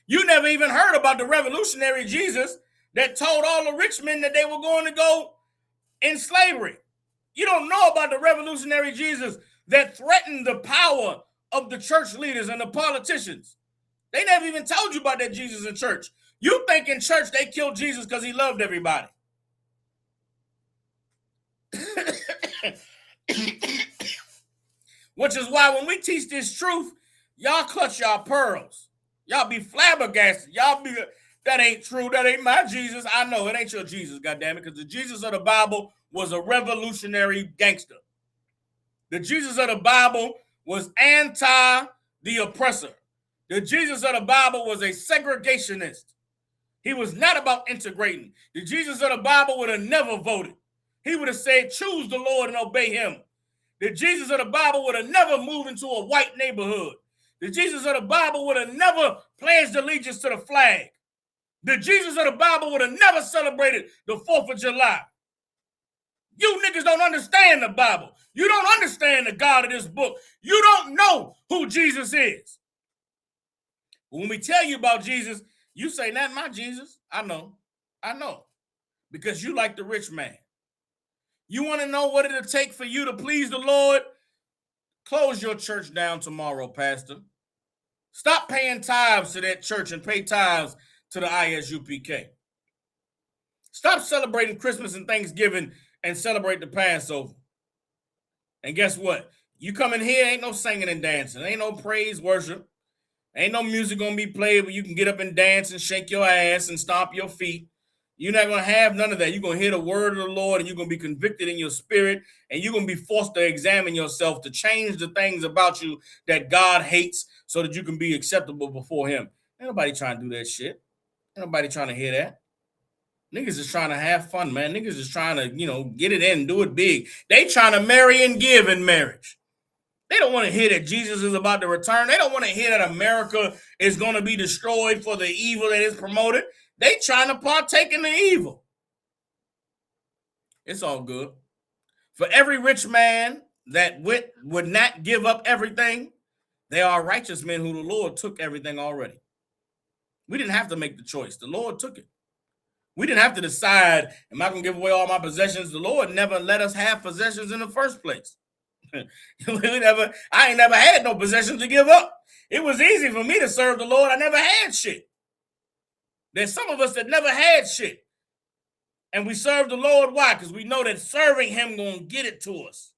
You never even heard about the revolutionary Jesus that told all the rich men that they were going to go in slavery. You don't know about the revolutionary Jesus that threatened the power of the church leaders and the politicians. They never even told you about that Jesus in church. You think in church they killed Jesus because he loved everybody. Which is why when we teach this truth, y'all clutch y'all pearls. Y'all be flabbergasted. Y'all be, that ain't true. That ain't my Jesus. I know it ain't your Jesus, goddammit, because the Jesus of the Bible was a revolutionary gangster. The Jesus of the Bible was anti the oppressor. The Jesus of the Bible was a segregationist. He was not about integrating. The Jesus of the Bible would have never voted. He would have said, choose the Lord and obey him. The Jesus of the Bible would have never moved into a white neighborhood. The Jesus of the Bible would have never pledged allegiance to the flag. The Jesus of the Bible would have never celebrated the 4th of July. You niggas don't understand the Bible. You don't understand the God of this book. You don't know who Jesus is. When we tell you about Jesus, you say, not my Jesus. I know. Because you like the rich man. You want to know what it'll take for you to please the Lord? Close your church down tomorrow, Pastor. Stop paying tithes to that church and pay tithes to the ISUPK. Stop celebrating Christmas and Thanksgiving and celebrate the Passover. And guess what? You come in here, ain't no singing and dancing. Ain't no praise worship. Ain't no music going to be played where you can get up and dance and shake your ass and stomp your feet. You're not going to have none of that. You're going to hear the word of the Lord, and you're going to be convicted in your spirit, and you're going to be forced to examine yourself to change the things about you that God hates so that you can be acceptable before him. Ain't nobody trying to do that shit. Ain't nobody trying to hear that. Niggas is trying to have fun, man. Niggas is trying to, get it in, do it big. They trying to marry and give in marriage. They don't want to hear that Jesus is about to return. They don't want to hear that America is going to be destroyed for the evil that is promoted. They trying to partake in the evil. It's all good. For every rich man that would not give up everything, there are righteous men who the Lord took everything already. We didn't have to make the choice. The Lord took it. We didn't have to decide, am I going to give away all my possessions? The Lord never let us have possessions in the first place. I ain't never had no possessions to give up. It was easy for me to serve the Lord. I never had shit. There's some of us that never had shit. And we serve the Lord. Why? Because we know that serving him going to get it to us.